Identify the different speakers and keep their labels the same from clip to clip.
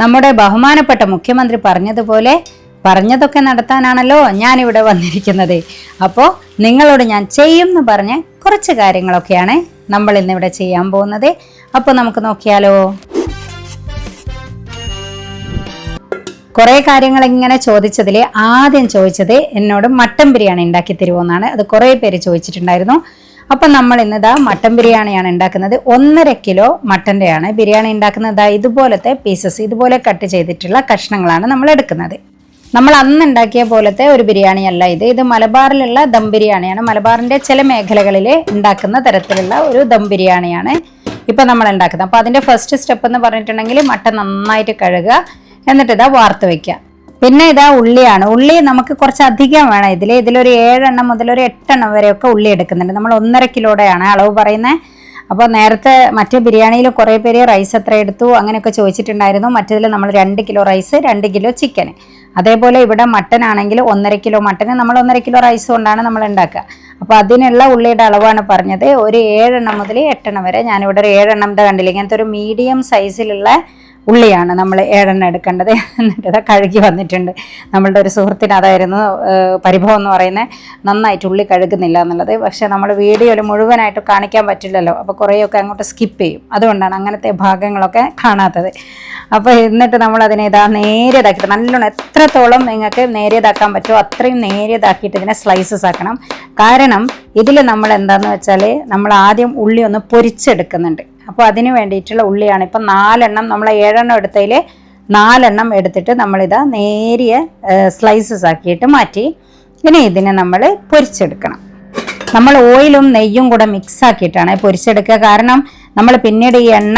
Speaker 1: നമ്മുടെ ബഹുമാനപ്പെട്ട മുഖ്യമന്ത്രി പറഞ്ഞതുപോലെ പറഞ്ഞതൊക്കെ നടത്താനാണല്ലോ ഞാനിവിടെ വന്നിരിക്കുന്നത്. അപ്പോൾ നിങ്ങളോട് ഞാൻ ചെയ്യും എന്ന് പറഞ്ഞ കുറച്ച് കാര്യങ്ങളൊക്കെയാണ് നമ്മൾ ഇന്നിവിടെ ചെയ്യാൻ പോകുന്നത്. അപ്പോൾ നമുക്ക് നോക്കിയാലോ. കുറേ കാര്യങ്ങൾ ഇങ്ങനെ ചോദിച്ചതിൽ ആദ്യം ചോദിച്ചത് എന്നോട് മട്ടൻ ബിരിയാണി ഉണ്ടാക്കി തരുമോന്നാണ്. അത് കുറേ പേര് ചോദിച്ചിട്ടുണ്ടായിരുന്നു. അപ്പം നമ്മൾ ഇന്നിതാ മട്ടൻ ബിരിയാണിയാണ് ഉണ്ടാക്കുന്നത്. 1.5 കിലോ മട്ടൻ്റെയാണ് ബിരിയാണി ഉണ്ടാക്കുന്നത്. ഇതുപോലത്തെ പീസസ്, ഇതുപോലെ കട്ട് ചെയ്തിട്ടുള്ള കഷ്ണങ്ങളാണ് നമ്മൾ എടുക്കുന്നത്. നമ്മൾ അന്ന് ഉണ്ടാക്കിയ പോലത്തെ ഒരു ബിരിയാണി അല്ല ഇത്. ഇത് മലബാറിലുള്ള ദം ബിരിയാണിയാണ്. മലബാറിൻ്റെ ചില മേഖലകളിൽ ഉണ്ടാക്കുന്ന തരത്തിലുള്ള ഒരു ദം ബിരിയാണിയാണ് ഇപ്പം നമ്മൾ ഉണ്ടാക്കുന്നത്. അപ്പോൾ അതിൻ്റെ ഫസ്റ്റ് സ്റ്റെപ്പ് എന്ന് പറഞ്ഞിട്ടുണ്ടെങ്കിൽ മട്ടൻ നന്നായിട്ട് കഴുകുക, എന്നിട്ട് ഇതാ വാർത്ത് വയ്ക്കുക. പിന്നെ ഇതാ ഉള്ളിയാണ്. ഉള്ളി നമുക്ക് കുറച്ച് അധികം വേണം. ഇതിലൊരു 7 എണ്ണം മുതൽ ഒരു 8 എണ്ണം വരെയൊക്കെ ഉള്ളി എടുക്കുന്നുണ്ട്. നമ്മൾ 1.5 കിലോയുടെയാണ് അളവ് പറയുന്നത്. അപ്പോൾ നേരത്തെ മറ്റേ ബിരിയാണിയിൽ കുറേ പേര് റൈസ് എത്ര എടുത്തു അങ്ങനെയൊക്കെ ചോദിച്ചിട്ടുണ്ടായിരുന്നു. മറ്റേതിൽ നമ്മൾ 2 കിലോ റൈസ്, 2 കിലോ ചിക്കൻ. അതേപോലെ ഇവിടെ മട്ടൻ ആണെങ്കിൽ 1.5 കിലോ മട്ടന് നമ്മൾ 1.5 കിലോ റൈസ് കൊണ്ടാണ് നമ്മൾ ഉണ്ടാക്കുക. അപ്പോൾ അതിനുള്ള ഉള്ളിയുടെ അളവാണ് പറഞ്ഞത്. ഒരു 7 എണ്ണം മുതൽ 8 എണ്ണം വരെ. ഞാനിവിടെ ഒരു 7 എണ്ണം കണ്ടില്ല. ഇങ്ങനത്തെ ഒരു മീഡിയം സൈസിലുള്ള ഉള്ളിയാണ് നമ്മൾ 7 എണ്ണം എടുക്കേണ്ടത്. എന്നിട്ട് ഇതാ കഴുകി വന്നിട്ടുണ്ട്. നമ്മളുടെ ഒരു സുഹൃത്തിന് അതായിരുന്നു പരിഭവം എന്ന് പറയുന്നത്, നന്നായിട്ട് ഉള്ളി കഴുകുന്നില്ല എന്നുള്ളത്. പക്ഷേ നമ്മൾ വീഡിയോയിൽ മുഴുവനായിട്ട് കാണിക്കാൻ പറ്റില്ലല്ലോ. അപ്പോൾ കുറേയൊക്കെ അങ്ങോട്ട് സ്കിപ്പ് ചെയ്യും. അതുകൊണ്ടാണ് അങ്ങനത്തെ ഭാഗങ്ങളൊക്കെ കാണാത്തത്. അപ്പോൾ എന്നിട്ട് നമ്മൾ അതിനെ ഇതാ നേരിയതാക്കിയിട്ട് നല്ലോണം എത്രത്തോളം നിങ്ങൾക്ക് നേരിയതാക്കാൻ പറ്റുമോ അത്രയും നേരിയതാക്കിയിട്ട് ഇതിനെ സ്ലൈസസ് ആക്കണം. കാരണം ഇതിൽ നമ്മൾ എന്താണെന്ന് വെച്ചാൽ നമ്മൾ ആദ്യം ഉള്ളി ഒന്ന് പൊരിച്ചെടുക്കുന്നുണ്ട്. അപ്പോൾ അതിന് വേണ്ടിയിട്ടുള്ള ഉള്ളിയാണ്. ഇപ്പം 4 എണ്ണം, നമ്മൾ 7 എണ്ണം എടുത്തതിൽ 4 എണ്ണം എടുത്തിട്ട് നമ്മളിതാ നേരിയ സ്ലൈസസ് ആക്കിയിട്ട് മാറ്റി. ഇനി ഇതിനെ നമ്മൾ പൊരിച്ചെടുക്കണം. നമ്മൾ ഓയിലും നെയ്യും കൂടെ മിക്സ് ആക്കിയിട്ടാണ് പൊരിച്ചെടുക്കുക. കാരണം നമ്മൾ പിന്നീട് ഈ എണ്ണ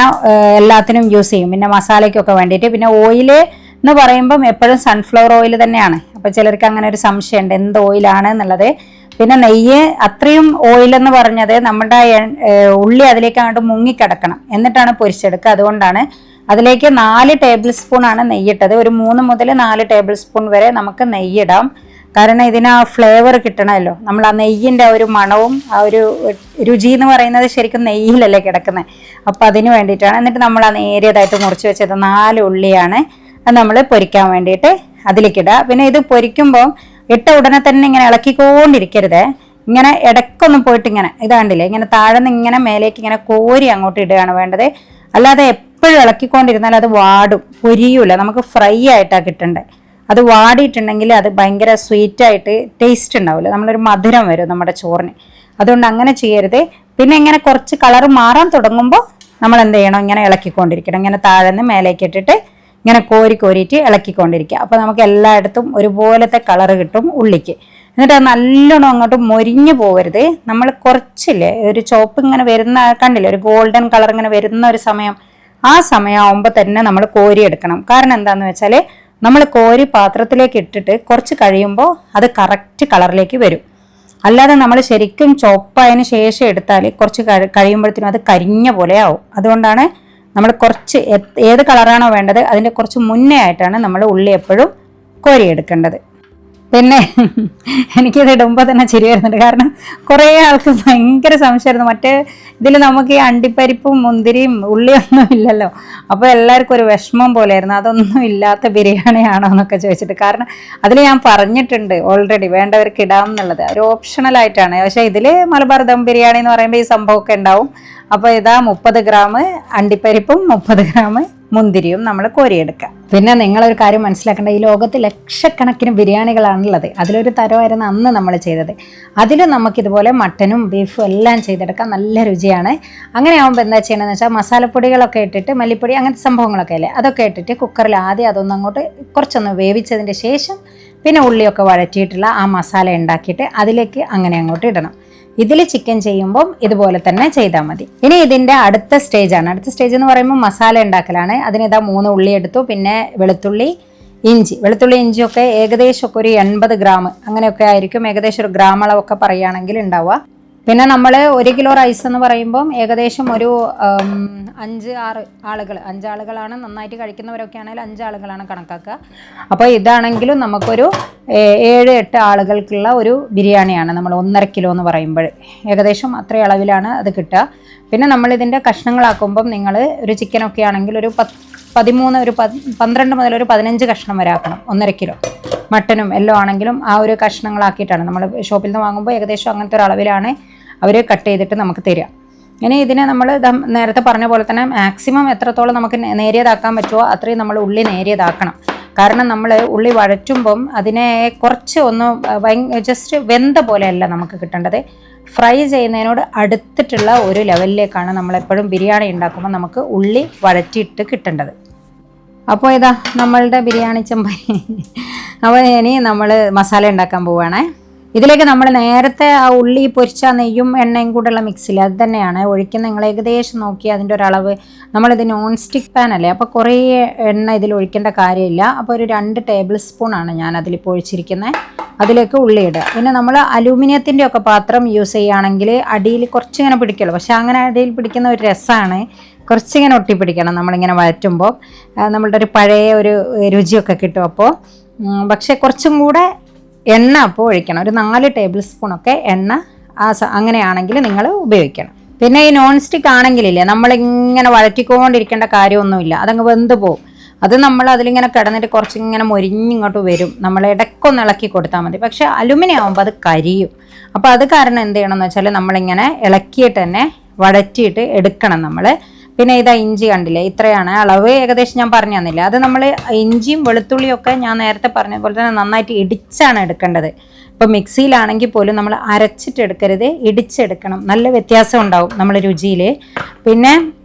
Speaker 1: എല്ലാത്തിനും യൂസ് ചെയ്യും, പിന്നെ മസാലയ്ക്കൊക്കെ വേണ്ടിയിട്ട്. പിന്നെ ഓയിൽ എന്ന് പറയുമ്പം എപ്പോഴും സൺഫ്ലവർ ഓയിൽ തന്നെയാണ്. അപ്പോൾ ചിലർക്ക് അങ്ങനെ ഒരു സംശയമുണ്ട് എന്ത് ഓയിലാണ് എന്നുള്ളത്. പിന്നെ നെയ്യ് അത്രയും ഓയിലെന്ന് പറഞ്ഞത് നമ്മുടെ ഉള്ളി അതിലേക്ക് അങ്ങോട്ട് മുങ്ങിക്കിടക്കണം, എന്നിട്ടാണ് പൊരിച്ചെടുക്കുക. അതുകൊണ്ടാണ് അതിലേക്ക് 4 ടേബിൾ സ്പൂൺ ആണ് നെയ്യിട്ടത്. ഒരു 3 മുതൽ 4 ടേബിൾ സ്പൂൺ വരെ നമുക്ക് നെയ്യിടാം. കാരണം ഇതിന് ആ ഫ്ലേവർ കിട്ടണമല്ലോ. നമ്മൾ ആ നെയ്യിൻ്റെ ഒരു മണവും ആ ഒരു രുചി എന്ന് പറയുന്നത് ശരിക്കും നെയ്യിലല്ലേ കിടക്കുന്നത്. അപ്പോൾ അതിന് വേണ്ടിയിട്ടാണ്. എന്നിട്ട് നമ്മൾ ആ നേരിയതായിട്ട് മുറിച്ച് വെച്ചത് 4 ഉള്ളിയാണ് അത് നമ്മൾ പൊരിക്കാൻ വേണ്ടിയിട്ട് അതിലേക്കിടുക. പിന്നെ ഇത് പൊരിക്കുമ്പോൾ ഇട്ട ഉടനെ തന്നെ ഇങ്ങനെ ഇളക്കിക്കൊണ്ടിരിക്കരുത്. ഇങ്ങനെ ഇടയ്ക്കൊന്നും പോയിട്ട് ഇങ്ങനെ ഇതാണ്ടില്ലേ, ഇങ്ങനെ താഴെ നിന്ന് ഇങ്ങനെ മേലേക്ക് ഇങ്ങനെ കോരി അങ്ങോട്ട് ഇടുകയാണ് വേണ്ടത്. അല്ലാതെ എപ്പോഴും ഇളക്കിക്കൊണ്ടിരുന്നാൽ അത് വാടും, പൊരിയൂല. നമുക്ക് ഫ്രൈ ആയിട്ടാണ് കിട്ടേണ്ടത്. അത് വാടിയിട്ടുണ്ടെങ്കിൽ അത് ഭയങ്കര സ്വീറ്റായിട്ട് ടേസ്റ്റ് ഉണ്ടാവില്ല. നമ്മളൊരു മധുരം വരും നമ്മുടെ ചോറിന്. അതുകൊണ്ട് അങ്ങനെ ചെയ്യരുത്. പിന്നെ ഇങ്ങനെ കുറച്ച് കളർ മാറാൻ തുടങ്ങുമ്പോൾ നമ്മൾ എന്ത് ചെയ്യണം, ഇങ്ങനെ ഇളക്കിക്കൊണ്ടിരിക്കണം. ഇങ്ങനെ താഴെ നിന്ന് മേലേക്ക് ഇട്ടിട്ട് ഇങ്ങനെ കോരിയിട്ട് ഇളക്കിക്കൊണ്ടിരിക്കുക. അപ്പോൾ നമുക്ക് എല്ലായിടത്തും ഒരുപോലത്തെ കളറ് കിട്ടും ഉള്ളിക്ക്. എന്നിട്ട് അത് നല്ലോണം അങ്ങോട്ട് മൊരിഞ്ഞു പോകരുത്. നമ്മൾ കുറച്ചില്ലേ ഒരു ചോപ്പ് ഇങ്ങനെ വരുന്ന കണ്ടില്ലേ, ഒരു ഗോൾഡൻ കളർ ഇങ്ങനെ വരുന്ന ഒരു സമയം, ആ സമയമാകുമ്പോൾ തന്നെ നമ്മൾ കോരിയെടുക്കണം. കാരണം എന്താണെന്ന് വെച്ചാൽ നമ്മൾ കോരി പാത്രത്തിലേക്ക് ഇട്ടിട്ട് കുറച്ച് കഴിയുമ്പോൾ അത് കറക്റ്റ് കളറിലേക്ക് വരും. അല്ലാതെ നമ്മൾ ശരിക്കും ചോപ്പായതിന് ശേഷം എടുത്താൽ കുറച്ച് കഴിയുമ്പോഴത്തേനും അത് കരിഞ്ഞ പോലെ ആവും. അതുകൊണ്ടാണ് നമ്മൾ കുറച്ച് ഏത് കളറാണോ വേണ്ടത് അതിൻ്റെ കുറച്ച് മുന്നേ ആയിട്ടാണ് നമ്മൾ ഉള്ളി എപ്പോഴും കോരിയെടുക്കേണ്ടത്. പിന്നെ എനിക്കിത് ഇടുമ്പോൾ തന്നെ ചിരി വരുന്നുണ്ട്. കാരണം കുറേ ആൾക്ക് ഭയങ്കര സംശയമായിരുന്നു, മറ്റേ ഇതിൽ നമുക്ക് ഈ അണ്ടിപ്പരിപ്പും മുന്തിരിയും ഉള്ളിയൊന്നും ഇല്ലല്ലോ. അപ്പോൾ എല്ലാവർക്കും ഒരു വിഷമം പോലെയായിരുന്നു, അതൊന്നും ഇല്ലാത്ത ബിരിയാണിയാണോ എന്നൊക്കെ ചോദിച്ചിട്ട്. കാരണം അതിൽ ഞാൻ പറഞ്ഞിട്ടുണ്ട് ഓൾറെഡി വേണ്ടവർക്ക് ഇടാം എന്നുള്ളത്, ഒരു ഓപ്ഷണലായിട്ടാണ്. പക്ഷേ ഇതിൽ മലബാർ ദം ബിരിയാണി എന്ന് പറയുമ്പോൾ ഈ സംഭവമൊക്കെ ഉണ്ടാവും. അപ്പോൾ ഇതാ 30 ഗ്രാം അണ്ടിപ്പരിപ്പും 30 ഗ്രാം മുന്തിരിയും നമ്മൾ കോരിയെടുക്കുക. പിന്നെ നിങ്ങളൊരു കാര്യം മനസ്സിലാക്കേണ്ട, ഈ ലോകത്ത് ലക്ഷക്കണക്കിന് ബിരിയാണികളാണുള്ളത്. അതിലൊരു തരമായിരുന്നു അന്ന് നമ്മൾ ചെയ്തത്. അതിൽ നമുക്കിതുപോലെ മട്ടനും ബീഫും എല്ലാം ചെയ്തെടുക്കാം, നല്ല രുചിയാണ്. അങ്ങനെ ആകുമ്പോൾ എന്താ ചെയ്യണമെന്ന് വെച്ചാൽ മസാലപ്പൊടികളൊക്കെ ഇട്ടിട്ട്, മല്ലിപ്പൊടി അങ്ങനത്തെ സംഭവങ്ങളൊക്കെ അല്ലേ, അതൊക്കെ ഇട്ടിട്ട് കുക്കറിൽ ആദ്യം അതൊന്നും അങ്ങോട്ട് കുറച്ചൊന്ന് വേവിച്ചതിൻ്റെ ശേഷം പിന്നെ ഉള്ളിയൊക്കെ വഴറ്റിയിട്ടുള്ള ആ മസാല ഉണ്ടാക്കിയിട്ട് അതിലേക്ക് അങ്ങനെ അങ്ങോട്ട് ഇടണം. ഇതിൽ ചിക്കൻ ചെയ്യുമ്പം ഇതുപോലെ തന്നെ ചെയ്താൽ മതി. ഇനി ഇതിൻ്റെ അടുത്ത സ്റ്റേജാണ്. അടുത്ത സ്റ്റേജ് എന്ന് പറയുമ്പോൾ മസാല ഉണ്ടാക്കലാണ്. അതിനിതാ 3 ഉള്ളി എടുത്തു, പിന്നെ വെളുത്തുള്ളി ഇഞ്ചിയൊക്കെ ഏകദേശമൊക്കെ ഒരു 80 ഗ്രാം അങ്ങനെയൊക്കെ ആയിരിക്കും. ഏകദേശം ഒരു ഗ്രാം അളവൊക്കെ പറയുകയാണെങ്കിൽ ഉണ്ടാവുക. പിന്നെ നമ്മൾ 1 കിലോ റൈസ് എന്ന് പറയുമ്പം ഏകദേശം ഒരു 5 ആളുകളാണ് നന്നായിട്ട് കഴിക്കുന്നവരൊക്കെ ആണെങ്കിൽ 5 ആളുകളാണ് കണക്കാക്കുക. അപ്പോൾ ഇതാണെങ്കിലും നമുക്കൊരു 7-8 ആളുകൾക്കുള്ള ഒരു ബിരിയാണിയാണ് നമ്മൾ 1.5 കിലോ എന്ന് പറയുമ്പോൾ. ഏകദേശം അത്ര അളവിലാണ് അത് കിട്ടുക. പിന്നെ നമ്മളിതിൻ്റെ കഷ്ണങ്ങളാക്കുമ്പം നിങ്ങൾ ഒരു ചിക്കനൊക്കെ ആണെങ്കിൽ ഒരു 12 മുതൽ ഒരു 15 കഷ്ണം വരെ ആക്കണം. 1.5 കിലോ മട്ടനും എല്ലാം ആണെങ്കിലും ആ ഒരു കഷ്ണങ്ങളാക്കിയിട്ടാണ് നമ്മൾ ഷോപ്പിൽ നിന്ന് വാങ്ങുമ്പോൾ. ഏകദേശം അങ്ങനത്തെ ഒരു അളവിലാണ് അവർ കട്ട് ചെയ്തിട്ട് നമുക്ക് തരിക. ഇനി ഇതിനെ നമ്മൾ നേരത്തെ പറഞ്ഞ പോലെ തന്നെ മാക്സിമം എത്രത്തോളം നമുക്ക് നേരിയതാക്കാൻ പറ്റുമോ അത്രയും നമ്മൾ ഉള്ളി നേരിയതാക്കണം. കാരണം നമ്മൾ ഉള്ളി വഴറ്റുമ്പം അതിനെ കുറച്ച് ഒന്ന് ജസ്റ്റ് വെന്ത പോലെയല്ല നമുക്ക് കിട്ടേണ്ടത്. ഫ്രൈ ചെയ്യുന്നതിനോട് അടുത്തിട്ടുള്ള ഒരു ലെവലിലേക്കാണ് നമ്മളെപ്പോഴും ബിരിയാണി ഉണ്ടാക്കുമ്പോൾ നമുക്ക് ഉള്ളി വഴറ്റിയിട്ട് കിട്ടേണ്ടത്. അപ്പോൾ ഇതാ നമ്മളുടെ ബിരിയാണി ചെമ്പരി. അപ്പോൾ ഇനി നമ്മൾ മസാല ഉണ്ടാക്കാൻ പോവുകയാണേ. ഇതിലേക്ക് നമ്മൾ നേരത്തെ ആ ഉള്ളി പൊരിച്ച നെയ്യും എണ്ണയും കൂടെയുള്ള മിക്സിൽ അത് തന്നെയാണ് ഒഴിക്കുന്നത്. നിങ്ങൾ ഏകദേശം നോക്കി അതിൻ്റെ ഒരളവ്. നമ്മളിത് നോൺ സ്റ്റിക്ക് പാൻ അല്ലേ, അപ്പോൾ കുറേ എണ്ണ ഇതിൽ ഒഴിക്കേണ്ട കാര്യമില്ല. അപ്പോൾ ഒരു 2 ടേബിൾ സ്പൂണാണ് ഞാൻ അതിലിപ്പോൾ ഒഴിച്ചിരിക്കുന്നത്. അതിലേക്ക് ഉള്ളി ഇടുക. പിന്നെ നമ്മൾ അലൂമിനിയത്തിൻ്റെ ഒക്കെ പാത്രം യൂസ് ചെയ്യുകയാണെങ്കിൽ അടിയിൽ കുറച്ചിങ്ങനെ പിടിക്കുള്ളൂ. പക്ഷേ അങ്ങനെ അടിയിൽ പിടിക്കുന്ന ഒരു രസമാണ്. കുറച്ചിങ്ങനെ ഒട്ടിപ്പിടിക്കണം നമ്മളിങ്ങനെ വഴറ്റുമ്പോൾ. നമ്മളുടെ ഒരു പഴയ ഒരു രുചിയൊക്കെ കിട്ടും. അപ്പോൾ പക്ഷേ കുറച്ചും കൂടെ എണ്ണ അപ്പോൾ ഒഴിക്കണം. ഒരു 4 ടേബിൾ സ്പൂണൊക്കെ എണ്ണ അങ്ങനെയാണെങ്കിൽ നിങ്ങൾ ഉപയോഗിക്കണം. പിന്നെ ഈ നോൺ സ്റ്റിക്ക് ആണെങ്കിലില്ലേ നമ്മളിങ്ങനെ വഴറ്റിക്കൊണ്ടിരിക്കേണ്ട കാര്യമൊന്നുമില്ല. അതങ്ങ് വെന്ത് പോവും. അത് നമ്മൾ അതിലിങ്ങനെ കിടന്നിട്ട് കുറച്ചിങ്ങനെ മൊരിഞ്ഞിങ്ങോട്ട് വരും. നമ്മൾ ഇടയ്ക്കൊന്ന് ഇളക്കി കൊടുത്താൽ മതി. പക്ഷേ അലുമിനിയം ആകുമ്പോൾ അത് കരിയും. അപ്പോൾ അത് കാരണം എന്ത് ചെയ്യണമെന്ന് വെച്ചാൽ നമ്മളിങ്ങനെ ഇളക്കിയിട്ട് തന്നെ വഴറ്റിയിട്ട് എടുക്കണം നമ്മൾ. പിന്നെ ഇതാ ഇഞ്ചി കണ്ടില്ലേ, ഇത്രയാണ് അളവ്. ഏകദേശം ഞാൻ പറഞ്ഞു തന്നില്ല. അത് നമ്മൾ ഇഞ്ചിയും വെളുത്തുള്ളിയും ഒക്കെ ഞാൻ നേരത്തെ പറഞ്ഞ പോലെ തന്നെ നന്നായിട്ട് ഇടിച്ചാണ് എടുക്കേണ്ടത്. ഇപ്പോൾ മിക്സിയിലാണെങ്കിൽ പോലും നമ്മൾ അരച്ചിട്ട് എടുക്കരുത്, ഇടിച്ചെടുക്കണം. നല്ല വ്യത്യാസം ഉണ്ടാവും നമ്മൾ രുചിയിൽ. പിന്നെ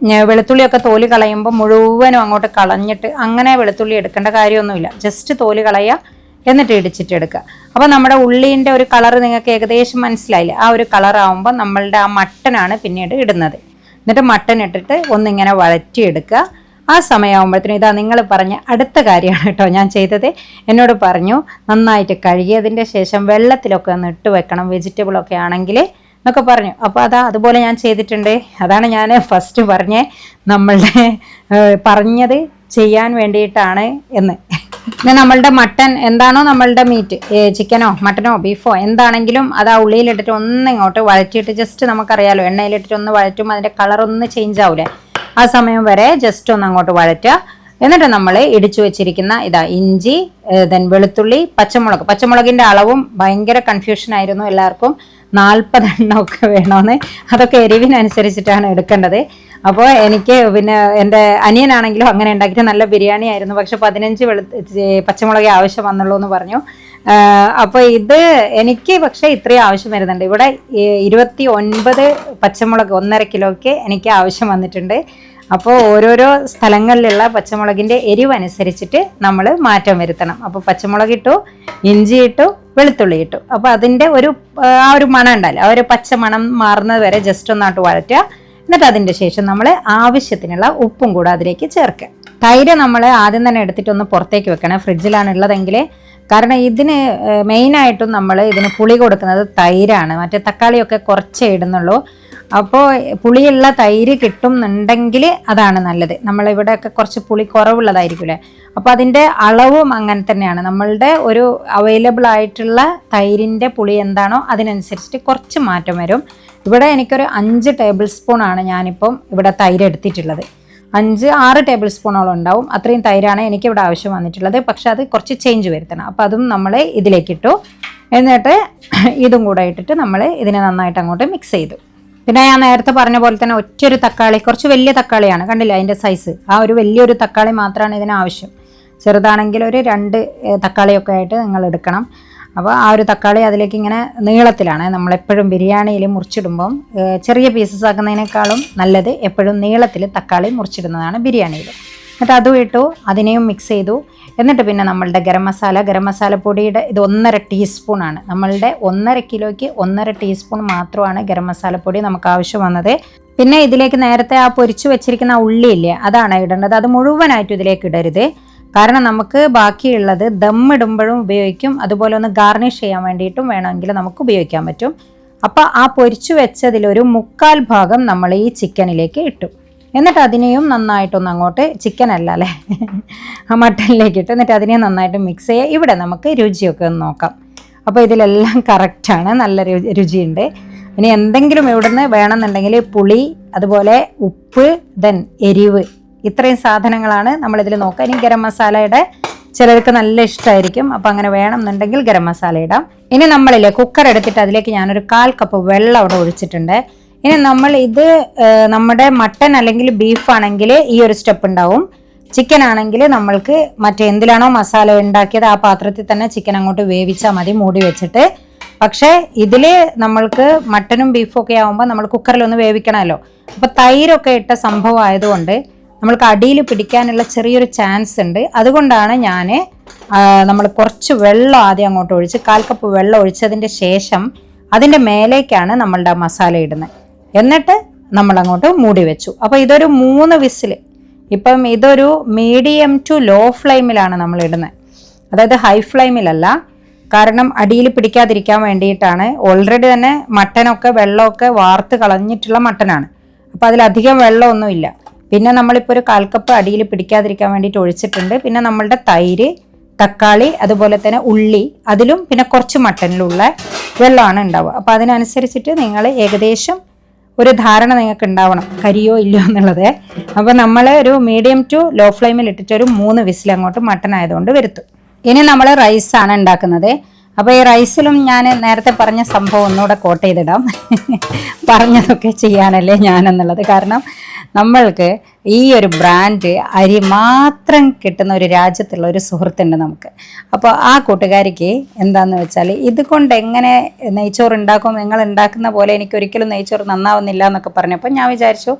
Speaker 1: വെളുത്തുള്ളിയൊക്കെ തോല് കളയുമ്പോൾ മുഴുവനും അങ്ങോട്ട് കളഞ്ഞിട്ട് അങ്ങനെ വെളുത്തുള്ളി എടുക്കേണ്ട കാര്യമൊന്നുമില്ല. ജസ്റ്റ് തോല് കളയുക, എന്നിട്ട് ഇടിച്ചിട്ട് എടുക്കുക. അപ്പോൾ നമ്മുടെ ഉള്ളീൻ്റെ ഒരു കളർ നിങ്ങൾക്ക് ഏകദേശം മനസ്സിലായില്ലേ? ആ ഒരു കളറാകുമ്പോൾ നമ്മളുടെ ആ മട്ടനാണ് പിന്നീട് ഇടുന്നത്. എന്നിട്ട് മട്ടൻ ഇട്ടിട്ട് ഒന്നിങ്ങനെ വഴറ്റിയെടുക്കുക. ആ സമയമാകുമ്പോഴത്തേനും ഇതാ നിങ്ങൾ പറഞ്ഞ അടുത്ത കാര്യമാണ് കേട്ടോ ഞാൻ ചെയ്തത്. എന്നോട് പറഞ്ഞു നന്നായിട്ട് കഴുകിയതിൻ്റെ ശേഷം വെള്ളത്തിലൊക്കെ ഒന്ന് ഇട്ട് വെക്കണം വെജിറ്റബിളൊക്കെ ആണെങ്കിൽ എന്നൊക്കെ പറഞ്ഞു. അപ്പോൾ അതുപോലെ ഞാൻ ചെയ്തിട്ടുണ്ട്. അതാണ് ഞാൻ ഫസ്റ്റ് നമ്മളുടെ പറഞ്ഞത് ചെയ്യാൻ വേണ്ടിയിട്ടാണ് എന്ന്. പിന്നെ നമ്മളുടെ മട്ടൻ എന്താണോ നമ്മളുടെ മീറ്റ്, ചിക്കനോ മട്ടനോ ബീഫോ എന്താണെങ്കിലും അത് ആ ഉള്ളിയിലിട്ടിട്ട് ഒന്നിങ്ങോട്ട് വഴറ്റിയിട്ട് ജസ്റ്റ് നമുക്കറിയാലോ എണ്ണയിലിട്ടിട്ട് ഒന്ന് വഴറ്റും അതിൻ്റെ കളറൊന്ന് ചേഞ്ച് ആവില്ലേ, ആ സമയം വരെ ജസ്റ്റ് ഒന്ന് അങ്ങോട്ട് വഴറ്റുക. എന്നിട്ട് നമ്മൾ ഇടിച്ചു വെച്ചിരിക്കുന്ന ഇഞ്ചി, ദെൻ വെളുത്തുള്ളി, പച്ചമുളകിൻ്റെ അളവും ഭയങ്കര കൺഫ്യൂഷനായിരുന്നു എല്ലാവർക്കും. 40 എണ്ണമൊക്കെ വേണമെന്ന്. അതൊക്കെ എരിവിനനുസരിച്ചിട്ടാണ് എടുക്കേണ്ടത്. അപ്പോൾ എനിക്ക് പിന്നെ എൻ്റെ അനിയനാണെങ്കിലും അങ്ങനെ ഉണ്ടാക്കിയിട്ട് നല്ല ബിരിയാണി ആയിരുന്നു. പക്ഷെ 15 പച്ചമുളകേ ആവശ്യം വന്നുള്ളൂ എന്ന് പറഞ്ഞു. അപ്പോൾ ഇത് എനിക്ക് പക്ഷേ ഇത്രയും ആവശ്യം വരുന്നുണ്ട്. ഇവിടെ 29 പച്ചമുളക് 1.5 കിലോയ്ക്ക് എനിക്ക് ആവശ്യം വന്നിട്ടുണ്ട്. അപ്പോൾ ഓരോരോ സ്ഥലങ്ങളിലുള്ള പച്ചമുളകിൻ്റെ എരിവ് അനുസരിച്ചിട്ട് നമ്മൾ മാറ്റം വരുത്തണം. അപ്പോൾ പച്ചമുളക് ഇട്ടു, ഇഞ്ചി ഇട്ടു, വെളുത്തുള്ളി ഇട്ടു. അപ്പോൾ അതിൻ്റെ ആ ഒരു മണം ഉണ്ടല്ലോ, ആ ഒരു പച്ച മണം മാറുന്നത് വരെ ജസ്റ്റ് ഒന്നായിട്ട് വഴറ്റുക. എന്നിട്ട് അതിൻ്റെ ശേഷം നമ്മൾ ആവശ്യത്തിനുള്ള ഉപ്പും കൂടെ അതിലേക്ക് ചേർക്കുക. തൈര് നമ്മൾ ആദ്യം തന്നെ എടുത്തിട്ടൊന്ന് പുറത്തേക്ക് വെക്കണം, ഫ്രിഡ്ജിലാണ് ഉള്ളതെങ്കിൽ. കാരണം ഇതിന് മെയിനായിട്ടും നമ്മൾ ഇതിന് പുളി കൊടുക്കുന്നത് തൈരാണ്. മറ്റേ തക്കാളിയൊക്കെ കുറച്ചേ ഇടുന്നുള്ളൂ. അപ്പോൾ പുളിയുള്ള തൈര് കിട്ടുന്നുണ്ടെങ്കിൽ അതാണ് നല്ലത്. നമ്മളിവിടെയൊക്കെ കുറച്ച് പുളി കുറവുള്ളതായിരിക്കില്ലേ, അപ്പോൾ അതിൻ്റെ അളവും അങ്ങനെ തന്നെയാണ്. നമ്മളുടെ ഒരു അവൈലബിൾ ആയിട്ടുള്ള തൈരിൻ്റെ പുളി എന്താണോ അതിനനുസരിച്ചിട്ട് കുറച്ച് മാറ്റം വരും. ഇവിടെ എനിക്കൊരു 5 ടേബിൾ സ്പൂണാണ് ഞാനിപ്പം ഇവിടെ തൈര് എടുത്തിട്ടുള്ളത്. 5-6 ടേബിൾ സ്പൂണോളം ഉണ്ടാവും. അത്രയും തൈരാണ് എനിക്കിവിടെ ആവശ്യം വന്നിട്ടുള്ളത്. പക്ഷെ അത് കുറച്ച് ചേഞ്ച് വരുത്തണം. അപ്പോൾ അതും നമ്മൾ ഇതിലേക്കിട്ടു. എന്നിട്ട് ഇതും കൂടെ ഇട്ടിട്ട് നമ്മൾ ഇതിനെ നന്നായിട്ട് അങ്ങോട്ട് മിക്സ് ചെയ്തു. പിന്നെ ഞാൻ നേരത്തെ പറഞ്ഞ പോലെ തന്നെ ഒറ്റൊരു തക്കാളി, കുറച്ച് വലിയ തക്കാളിയാണ്, കണ്ടില്ല അതിൻ്റെ സൈസ്. ആ ഒരു വലിയൊരു തക്കാളി മാത്രമാണ് ഇതിനാവശ്യം. ചെറുതാണെങ്കിൽ ഒരു 2 തക്കാളിയൊക്കെ ആയിട്ട് നിങ്ങൾ എടുക്കണം. അപ്പോൾ ആ ഒരു തക്കാളി അതിലേക്ക് ഇങ്ങനെ നീളത്തിലാണ് നമ്മളെപ്പോഴും ബിരിയാണിയിൽ മുറിച്ചിടുമ്പം ചെറിയ പീസസ് ആക്കുന്നതിനേക്കാളും നല്ലത് എപ്പോഴും നീളത്തിൽ തക്കാളി മുറിച്ചിടുന്നതാണ് ബിരിയാണിയിൽ. എന്നിട്ട് അതും ഇട്ടു, അതിനെയും മിക്സ് ചെയ്തു. എന്നിട്ട് പിന്നെ നമ്മളുടെ ഗരം മസാല പൊടിയുടെ ഇത് 1.5 ടീസ്പൂണാണ്. നമ്മളുടെ 1.5 കിലോയ്ക്ക് 1.5 ടീസ്പൂൺ മാത്രമാണ് ഗരം മസാലപ്പൊടി നമുക്ക് ആവശ്യം വന്നത്. പിന്നെ ഇതിലേക്ക് നേരത്തെ ആ പൊരിച്ചു വെച്ചിരിക്കുന്ന ഉള്ളിയില്ലേ, അതാണ് ഇടേണ്ടത്. അത് മുഴുവനായിട്ടും ഇതിലേക്ക് ഇടരുത്. കാരണം നമുക്ക് ബാക്കിയുള്ളത് ദമ്മിടുമ്പോഴും ഉപയോഗിക്കും, അതുപോലെ ഒന്ന് ഗാർണിഷ് ചെയ്യാൻ വേണ്ടിയിട്ടും വേണമെങ്കിൽ നമുക്ക് ഉപയോഗിക്കാൻ പറ്റും. അപ്പോൾ ആ പൊരിച്ചു വെച്ചതിലൊരു 1/4 ഭാഗം നമ്മൾ ഈ ചിക്കനിലേക്ക് ഇട്ടു. എന്നിട്ട് അതിനെയും നന്നായിട്ടൊന്ന് അങ്ങോട്ട്, ചിക്കൻ അല്ല അല്ലേ, ആ മട്ടനിലേക്ക് ഇട്ട് എന്നിട്ട് അതിനെ നന്നായിട്ട് മിക്സ് ചെയ്യുക. ഇവിടെ നമുക്ക് രുചിയൊക്കെ ഒന്ന് നോക്കാം. അപ്പോൾ ഇതിലെല്ലാം കറക്റ്റാണ്, നല്ല രുചിയുണ്ട്. ഇനി എന്തെങ്കിലും ഇവിടുന്ന് വേണമെന്നുണ്ടെങ്കിൽ പുളി, അതുപോലെ ഉപ്പ്, ദെൻ എരിവ്, ഇത്രയും സാധനങ്ങളാണ് നമ്മളിതിൽ നോക്കുക. ഇനി ഗരം മസാലയുടെ ചിലർക്ക് നല്ല ഇഷ്ടമായിരിക്കും, അപ്പോൾ അങ്ങനെ വേണമെന്നുണ്ടെങ്കിൽ ഗരം മസാല ഇടാം. ഇനി നമ്മളില്ലേ കുക്കർ എടുത്തിട്ട് അതിലേക്ക് ഞാനൊരു 1/4 കപ്പ് വെള്ളം അവിടെ ഒഴിച്ചിട്ടുണ്ട്. ഇനി നമ്മൾ ഇത് നമ്മുടെ മട്ടൻ അല്ലെങ്കിൽ ബീഫ് ആണെങ്കിൽ ഈ ഒരു സ്റ്റെപ്പ് ഉണ്ടാവും. ചിക്കൻ ആണെങ്കിൽ നമ്മൾക്ക് മറ്റേ എന്തിലാണോ മസാല ഉണ്ടാക്കിയത് ആ പാത്രത്തിൽ തന്നെ ചിക്കൻ അങ്ങോട്ട് വേവിച്ചാൽ മതി, മൂടി വെച്ചിട്ട്. പക്ഷേ ഇതിൽ നമ്മൾക്ക് മട്ടനും ബീഫും ഒക്കെ ആകുമ്പോൾ നമ്മൾ കുക്കറിലൊന്ന് വേവിക്കണമല്ലോ. അപ്പോൾ തൈരൊക്കെ ഇട്ട സംഭവം ആയതുകൊണ്ട് നമ്മൾക്ക് അടിയിൽ പിടിക്കാനുള്ള ചെറിയൊരു ചാൻസ് ഉണ്ട്. അതുകൊണ്ടാണ് നമ്മൾ കുറച്ച് വെള്ളം ആദ്യം അങ്ങോട്ട് ഒഴിച്ച് 1/4 കപ്പ് വെള്ളം ഒഴിച്ചതിൻ്റെ ശേഷം അതിൻ്റെ മേലേക്കാണ് നമ്മളുടെ മസാല ഇടുന്നത്. എന്നിട്ട് നമ്മളങ്ങോട്ട് മൂടി വെച്ചു. അപ്പോൾ ഇതൊരു 3 വിസിൽ, ഇപ്പം ഇതൊരു മീഡിയം ടു ലോ ഫ്ലെയിമിലാണ് നമ്മൾ ഇടുന്നത്, അതായത് ഹൈ ഫ്ലെയിമിലല്ല. കാരണം അടിയിൽ പിടിക്കാതിരിക്കാൻ വേണ്ടിയിട്ടാണ്. ഓൾറെഡി തന്നെ മട്ടനൊക്കെ വെള്ളമൊക്കെ വാർത്ത് കളഞ്ഞിട്ടുള്ള മട്ടനാണ്, അപ്പോൾ അതിലധികം വെള്ളമൊന്നുമില്ല. പിന്നെ നമ്മളിപ്പോൾ ഒരു 1/4 കപ്പ് അടിയിൽ പിടിക്കാതിരിക്കാൻ വേണ്ടിയിട്ട് ഒഴിച്ചിട്ടുണ്ട്. പിന്നെ നമ്മളുടെ തൈര്, തക്കാളി, അതുപോലെ തന്നെ ഉള്ളി, അതിലും പിന്നെ കുറച്ച് മട്ടനിലുള്ള വെള്ളമാണ് ഉണ്ടാവുക. അപ്പോൾ അതിനനുസരിച്ചിട്ട് നിങ്ങൾ ഏകദേശം ഒരു ധാരണ നിങ്ങൾക്ക് ഉണ്ടാവണം കരിയോ ഇല്ലയോ എന്നുള്ളത്. അപ്പോൾ നമ്മൾ ഒരു മീഡിയം ടു ലോ ഫ്ലെയിമിൽ ഇട്ടിട്ട് ഒരു 3 വിസിൽ അങ്ങോട്ട് മട്ടൻ ആയതുകൊണ്ട് വരുത്തും. ഇനി നമ്മൾ റൈസാണ് ഉണ്ടാക്കുന്നത്. അപ്പോൾ ഈ റൈസിലും ഞാൻ നേരത്തെ പറഞ്ഞ സംഭവം ഒന്നുകൂടെ കോട്ട് ചെയ്തിടാം, പറഞ്ഞതൊക്കെ ചെയ്യാനല്ലേ ഞാനെന്നുള്ളത്. കാരണം നമ്മൾക്ക് ഈ ഒരു ബ്രാൻഡ് അരി മാത്രം കിട്ടുന്ന ഒരു രാജ്യത്തുള്ള ഒരു സുഹൃത്തുണ്ട് നമുക്ക്. അപ്പോൾ ആ കൂട്ടുകാരിക്ക് എന്താണെന്ന് വെച്ചാൽ ഇതുകൊണ്ട് എങ്ങനെ നെയ്ച്ചോറ് ഉണ്ടാക്കും, നിങ്ങൾ ഉണ്ടാക്കുന്ന പോലെ എനിക്കൊരിക്കലും നെയ്ച്ചോറ് നന്നാവുന്നില്ല എന്നൊക്കെ പറഞ്ഞപ്പോൾ ഞാൻ വിചാരിച്ചു,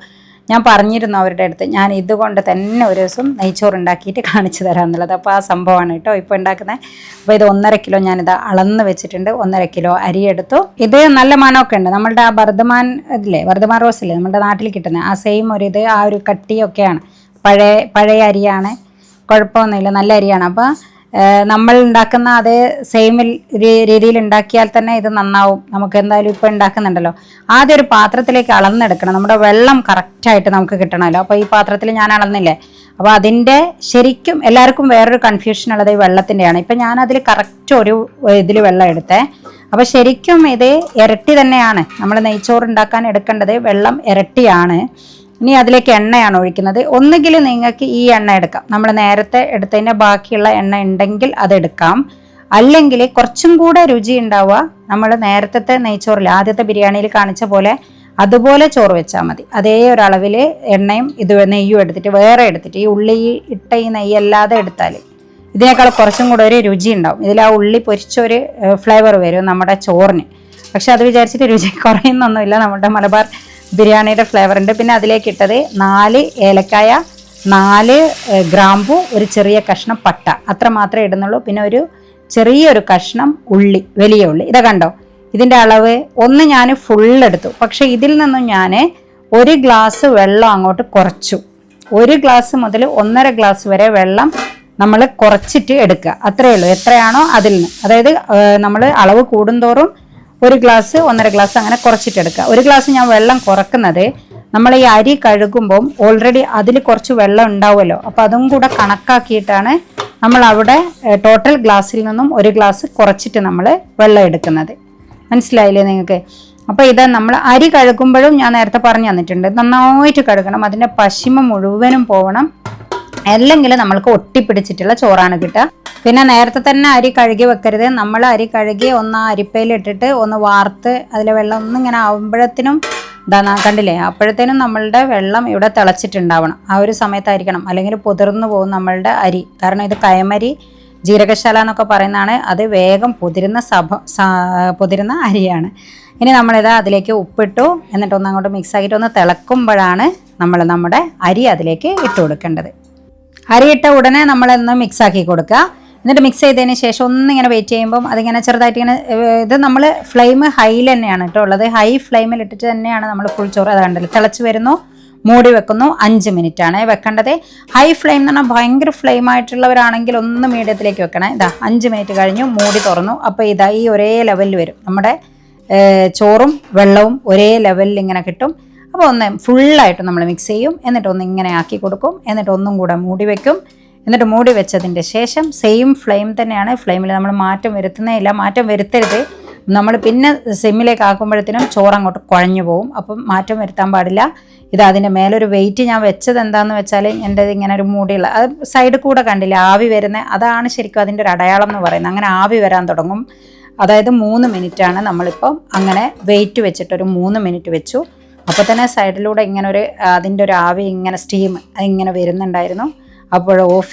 Speaker 1: ഞാൻ പറഞ്ഞിരുന്നു അവരുടെ അടുത്ത്, ഞാൻ ഇതുകൊണ്ട് തന്നെ ഒരു ദിവസം നെയ്ച്ചോറ് ഉണ്ടാക്കിയിട്ട് കാണിച്ചു തരാം എന്നുള്ളത്. അപ്പോൾ ആ സംഭവമാണ് കേട്ടോ ഇപ്പോൾ ഉണ്ടാക്കുന്നത്. അപ്പോൾ ഇത് 1.5 കിലോ ഞാനിത് അളന്ന് വെച്ചിട്ടുണ്ട്. 1.5 കിലോ അരി എടുത്തു. ഇത് നല്ല മണമൊക്കെ ഉണ്ട്. നമ്മളുടെ ആ വർദ്ധമാൻ ഇതില്ലേ, വർദ്ധമാൻ റോസ് ഇല്ലേ നമ്മുടെ നാട്ടിൽ കിട്ടുന്നത്, ആ സെയിം ഒരു ഇത്, ആ ഒരു കട്ടിയൊക്കെയാണ്. പഴയ അരിയാണ്, കുഴപ്പമൊന്നുമില്ല, നല്ല അരിയാണ്. അപ്പോൾ നമ്മൾ ഉണ്ടാക്കുന്ന അതേ സെയിം രീതിയിൽ ഉണ്ടാക്കിയാൽ തന്നെ ഇത് നന്നാവും. നമുക്ക് എന്തായാലും ഇപ്പോൾ ഉണ്ടാക്കുന്നുണ്ടല്ലോ. ആദ്യം ഒരു പാത്രത്തിലേക്ക് അളന്നെടുക്കണം. നമ്മുടെ വെള്ളം കറക്റ്റായിട്ട് നമുക്ക് കിട്ടണമല്ലോ. അപ്പോൾ ഈ പാത്രത്തിൽ ഞാൻ അളന്നില്ലേ, അപ്പോൾ അതിൻ്റെ ശരിക്കും എല്ലാവർക്കും വേറൊരു കൺഫ്യൂഷൻ ഉള്ളത് ഈ വെള്ളത്തിൻ്റെയാണ്. ഇപ്പം ഞാനതിൽ കറക്റ്റ് ഒരു ഇതിൽ വെള്ളം എടുത്തേ. അപ്പോൾ ശരിക്കും ഇത് ഇരട്ടി തന്നെയാണ്. നമ്മൾ നെയ്ച്ചോറ് ഉണ്ടാക്കാൻ എടുക്കേണ്ടത് വെള്ളം ഇരട്ടിയാണ്. ഇനി അതിലേക്ക് എണ്ണയാണ് ഒഴിക്കുന്നത്. ഒന്നുകിൽ നിങ്ങൾക്ക് ഈ എണ്ണ എടുക്കാം, നമ്മൾ നേരത്തെ എടുത്തതിൻ്റെ ബാക്കിയുള്ള എണ്ണ ഉണ്ടെങ്കിൽ അതെടുക്കാം. അല്ലെങ്കിൽ കുറച്ചും കൂടെ രുചി ഉണ്ടാവുക നമ്മൾ നേരത്തെ നെയ്ച്ചോറിൽ ആദ്യത്തെ ബിരിയാണിയിൽ കാണിച്ച പോലെ അതുപോലെ ചോറ് വെച്ചാൽ മതി. അതേ ഒരളവിൽ എണ്ണയും നെയ്യും എടുത്തിട്ട് വേറെ എടുത്തിട്ട്, ഈ ഉള്ളി ഇട്ട ഈ നെയ്യല്ലാതെ എടുത്താൽ ഇതിനേക്കാൾ കുറച്ചും കൂടെ ഒരു രുചി ഉണ്ടാവും. ഇതിൽ ആ ഉള്ളി പൊരിച്ചൊരു ഫ്ലേവർ വരും നമ്മുടെ ചോറിന്. പക്ഷെ അത് വിചാരിച്ചിട്ട് രുചി കുറയുന്നൊന്നുമില്ല, നമ്മുടെ മലബാർ ബിരിയാണിയുടെ ഫ്ലേവർ ഉണ്ട്. പിന്നെ അതിലേക്ക് ഇട്ടത് 4 ഏലക്കായ, 4 ഗ്രാമ്പു, ഒരു ചെറിയ കഷ്ണം പട്ട, അത്ര മാത്രമേ ഇടുന്നുള്ളൂ. പിന്നെ ഒരു ചെറിയൊരു കഷ്ണം ഉള്ളി, വലിയ ഉള്ളി. ഇതാ കണ്ടോ, ഇതിൻ്റെ അളവ് ഒന്ന് ഞാൻ ഫുൾ എടുത്തു. പക്ഷെ ഇതിൽ നിന്നും ഞാൻ 1 ഗ്ലാസ് വെള്ളം അങ്ങോട്ട് കുറച്ചു. 1 ഗ്ലാസ് മുതൽ 1.5 ഗ്ലാസ് വരെ വെള്ളം നമ്മൾ കുറച്ചിട്ട് എടുക്കുക, അത്രയേ ഉള്ളൂ. എത്രയാണോ അതിൽ നിന്ന്, അതായത് നമ്മൾ അളവ് കൂടുന്തോറും 1 ഗ്ലാസ് 1.5 ഗ്ലാസ് അങ്ങനെ കുറച്ചിട്ടെടുക്കുക. 1 ഗ്ലാസ് ഞാൻ വെള്ളം കുറക്കുന്നത് നമ്മൾ ഈ അരി കഴുകുമ്പം ഓൾറെഡി അതിൽ കുറച്ച് വെള്ളം ഉണ്ടാവുമല്ലോ. അപ്പോൾ അതും കൂടെ കണക്കാക്കിയിട്ടാണ് നമ്മൾ അവിടെ ടോട്ടൽ ഗ്ലാസ്സിൽ നിന്നും 1 ഗ്ലാസ് കുറച്ചിട്ട് നമ്മൾ വെള്ളം എടുക്കുന്നത്. മനസ്സിലായില്ലേ നിങ്ങൾക്ക്? അപ്പോൾ ഇത് നമ്മൾ അരി കഴുകുമ്പോഴും ഞാൻ നേരത്തെ പറഞ്ഞു തന്നിട്ടുണ്ട്, നന്നായിട്ട് കഴുകണം, അതിൻ്റെ പശിമ മുഴുവനും പോകണം. അല്ലെങ്കിൽ നമ്മൾക്ക് ഒട്ടിപ്പിടിച്ചിട്ടുള്ള ചോറാണ് കിട്ടുക. പിന്നെ നേരത്തെ തന്നെ അരി കഴുകി വെക്കരുത്. നമ്മൾ അരി കഴുകി ഒന്ന് അരിപ്പയിലിട്ടിട്ട് ഒന്ന് വാർത്ത് അതിലെ വെള്ളം ഒന്നിങ്ങനെ ആവുമ്പോഴത്തേനും കണ്ടില്ലേ, അപ്പോഴത്തേനും നമ്മളുടെ വെള്ളം ഇവിടെ തിളച്ചിട്ടുണ്ടാവണം. ആ ഒരു സമയത്തായിരിക്കണം, അല്ലെങ്കിൽ പൊതിർന്നു പോകും നമ്മളുടെ അരി. കാരണം ഇത് കയമരി, ജീരകശാല എന്നൊക്കെ പറയുന്നതാണ്. അത് വേഗം പൊതിരുന്ന അരിയാണ്. ഇനി നമ്മളിത് അതിലേക്ക് ഉപ്പിട്ടു, എന്നിട്ട് ഒന്ന് അങ്ങോട്ട് മിക്സ് ആക്കിയിട്ട് ഒന്ന് തിളക്കുമ്പോഴാണ് നമ്മൾ നമ്മുടെ അരി അതിലേക്ക് ഇട്ട് കൊടുക്കേണ്ടത്. അരിയിട്ട ഉടനെ നമ്മളൊന്ന് മിക്സ് ആക്കി കൊടുക്കുക. എന്നിട്ട് മിക്സ് ചെയ്തതിന് ശേഷം ഒന്നിങ്ങനെ വെയിറ്റ് ചെയ്യുമ്പം അതിങ്ങനെ ചെറുതായിട്ട് ഇങ്ങനെ, ഇത് നമ്മൾ ഫ്ലെയിം ഹൈയിൽ തന്നെയാണ് കേട്ടോ ഉള്ളത്. ഹൈ ഫ്ലെയിമിൽ ഇട്ടിട്ട് തന്നെയാണ് നമ്മൾ ഫുൾ ചോറ്, അത് കണ്ടല്ലോ തിളച്ച് വരുന്നു, മൂടി വെക്കുന്നു. 5 മിനിറ്റ് ആണ് വെക്കേണ്ടത്. ഹൈ ഫ്ലെയിം എന്ന് പറഞ്ഞാൽ ഭയങ്കര ഫ്ലെയിം ആയിട്ടുള്ളവരാണെങ്കിൽ ഒന്ന് മീഡിയത്തിലേക്ക് വെക്കണേ. ഇതാ 5 മിനിറ്റ് കഴിഞ്ഞു, മൂടി തുറന്നു. അപ്പോൾ ഇതാ ഈ ഒരേ ലെവലിൽ വരും, നമ്മുടെ ചോറും വെള്ളവും ഒരേ ലെവലിൽ ഇങ്ങനെ കിട്ടും. അപ്പോൾ ഒന്ന് ഫുള്ളായിട്ട് നമ്മൾ മിക്സ് ചെയ്യും. എന്നിട്ട് ഒന്ന് ഇങ്ങനെ ആക്കി കൊടുക്കും. എന്നിട്ട് ഒന്നും കൂടെ മൂടി വെക്കും. എന്നിട്ട് മൂടി വെച്ചതിൻ്റെ ശേഷം സെയിം ഫ്ലെയിം തന്നെയാണ്. ഫ്ലെയിമിൽ നമ്മൾ മാറ്റം വരുത്തുന്നേ ഇല്ല. മാറ്റം വരുത്തരുത്. നമ്മൾ പിന്നെ സിമ്മിലേക്ക് ആക്കുമ്പോഴത്തേനും ചോറ് അങ്ങോട്ട് കുഴഞ്ഞു പോകും. അപ്പം മാറ്റം വരുത്താൻ പാടില്ല. ഇത് അതിൻ്റെ മേലൊരു വെയിറ്റ് ഞാൻ വെച്ചത് എന്താണെന്ന് വെച്ചാൽ എൻ്റെ ഇങ്ങനെ ഒരു മൂടിയുള്ള അത് സൈഡിൽ കൂടെ കണ്ടില്ല ആവി വരുന്നത്, അതാണ് ശരിക്കും അതിൻ്റെ ഒരു അടയാളം എന്ന് പറയുന്നത്. അങ്ങനെ ആവി വരാൻ തുടങ്ങും. അതായത് 3 മിനിറ്റാണ് നമ്മളിപ്പം അങ്ങനെ വെയിറ്റ് വെച്ചിട്ടൊരു 3 മിനിറ്റ് വെച്ചു. അപ്പോൾ തന്നെ സൈഡിലൂടെ ഇങ്ങനെ ഒരു അതിൻ്റെ ഒരു ആവി ഇങ്ങനെ സ്റ്റീം ഇങ്ങനെ വരുന്നുണ്ടായിരുന്നു. അപ്പോൾ ഓഫ്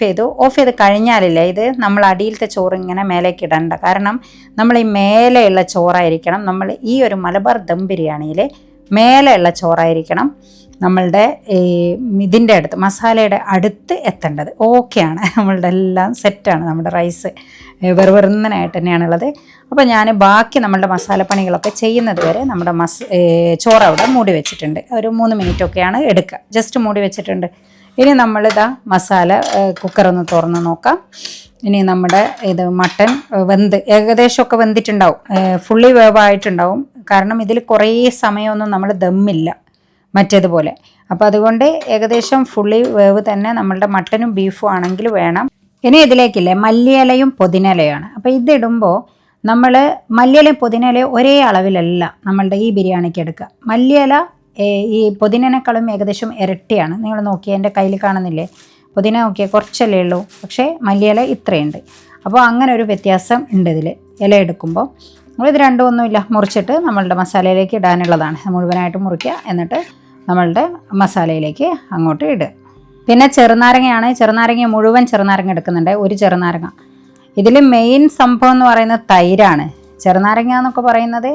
Speaker 1: ചെയ്ത് കഴിഞ്ഞാലില്ലേ ഇത് നമ്മൾ അടിയിലത്തെ ചോറ് ഇങ്ങനെ മേലേക്ക് ഇടണ്ട. കാരണം നമ്മൾ ഈ മേലെയുള്ള ചോറായിരിക്കണം. നമ്മൾ ഈ ഒരു മലബാർ ദം ബിരിയാണിയിൽ മേലെയുള്ള ചോറായിരിക്കണം നമ്മളുടെ ഈ ഇതിൻ്റെ അടുത്ത് മസാലയുടെ അടുത്ത് എത്തേണ്ടത്. ഓക്കെയാണ്, നമ്മളുടെ എല്ലാം സെറ്റാണ്. നമ്മുടെ റൈസ് വെറുവെറുന്നനായിട്ട് തന്നെയാണുള്ളത്. അപ്പോൾ ഞാൻ ബാക്കി നമ്മളുടെ മസാലപ്പണികളൊക്കെ ചെയ്യുന്നത് വരെ നമ്മുടെ ചോറ് അവിടെ മൂടി വെച്ചിട്ടുണ്ട്. ഒരു 3 മിനിറ്റൊക്കെയാണ് എടുക്കുക. ജസ്റ്റ് മൂടി വെച്ചിട്ടുണ്ട്. ഇനി നമ്മളിതാ മസാല കുക്കറൊന്ന് തുറന്ന് നോക്കാം. ഇനി നമ്മുടെ ഇത് മട്ടൻ ഏകദേശമൊക്കെ വെന്തിട്ടുണ്ടാവും. ഫുള്ളി വേവായിട്ടുണ്ടാവും. കാരണം ഇതിൽ കുറേ സമയമൊന്നും നമ്മൾ ദമ്മില്ല മറ്റേതുപോലെ. അപ്പോൾ അതുകൊണ്ട് ഏകദേശം ഫുള്ളി വേവ് തന്നെ നമ്മളുടെ മട്ടനും ബീഫും ആണെങ്കിൽ വേണം. ഇനി ഇതിലേക്കില്ലേ മല്ലിയിലയും പുതിനയിലയാണ്. അപ്പോൾ ഇതിടുമ്പോൾ നമ്മൾ മല്ലിയിലയും പുതിനയിലയും ഒരേ അളവിലല്ല നമ്മളുടെ ഈ ബിരിയാണിക്ക് എടുക്കുക. മല്ലിയില ഈ പുതിനേക്കാളും ഏകദേശം ഇരട്ടിയാണ്. നിങ്ങൾ നോക്കിയാൽ എൻ്റെ കയ്യിൽ കാണുന്നില്ലേ, പുതിന നോക്കിയാൽ കുറച്ചല്ലേ ഉള്ളൂ, പക്ഷേ മല്ലിയില ഇത്രയുണ്ട്. അപ്പോൾ അങ്ങനെ ഒരു വ്യത്യാസം ഉണ്ട് ഇതിൽ. ഇല എടുക്കുമ്പോൾ നമ്മളിത് രണ്ടും ഒന്നുമില്ല, മുറിച്ചിട്ട് നമ്മളുടെ മസാലയിലേക്ക് ഇടാനുള്ളതാണ്. മുഴുവനായിട്ട് മുറിക്കുക. എന്നിട്ട് നമ്മളുടെ മസാലയിലേക്ക് അങ്ങോട്ട് ഇടുക. പിന്നെ ചെറുനാരങ്ങയാണ്. ചെറുനാരങ്ങ മുഴുവൻ ചെറുനാരങ്ങ എടുക്കുന്നുണ്ട്, ഒരു ചെറുനാരങ്ങ. ഇതിൽ മെയിൻ സംഭവം എന്ന് പറയുന്നത് തൈരാണ്. ചെറുനാരങ്ങ എന്നൊക്കെ പറയുന്നത്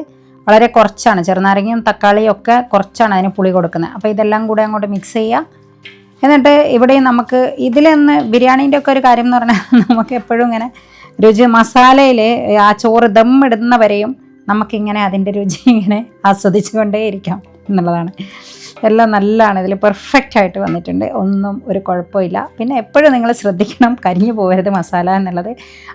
Speaker 1: വളരെ കുറച്ചാണ്. ചെറുനാരങ്ങയും തക്കാളിയും ഒക്കെ കുറച്ചാണ് അതിന് പുളി കൊടുക്കുന്നത്. അപ്പോൾ ഇതെല്ലാം കൂടെ അങ്ങോട്ട് മിക്സ് ചെയ്യുക. എന്നിട്ട് ഇവിടെ നമുക്ക് ഇതിലൊന്ന് ബിരിയാണീൻ്റെ ഒക്കെ ഒരു കാര്യം എന്ന് പറഞ്ഞാൽ നമുക്ക് എപ്പോഴും ഇങ്ങനെ രുചി മസാലയിൽ ആ ചോറ് ദം ഇടുന്നവരെയും നമുക്കിങ്ങനെ അതിൻ്റെ രുചി ഇങ്ങനെ ആസ്വദിച്ചു കൊണ്ടേയിരിക്കാം എന്നുള്ളതാണ്. എല്ലാം നല്ലതാണ്. ഇതിൽ പെർഫെക്റ്റ് ആയിട്ട് വന്നിട്ടുണ്ട്. ഒന്നും ഒരു കുഴപ്പമില്ല. പിന്നെ എപ്പോഴും നിങ്ങൾ ശ്രദ്ധിക്കണം, കരിഞ്ഞു പോകരുത് മസാല എന്നുള്ളത്.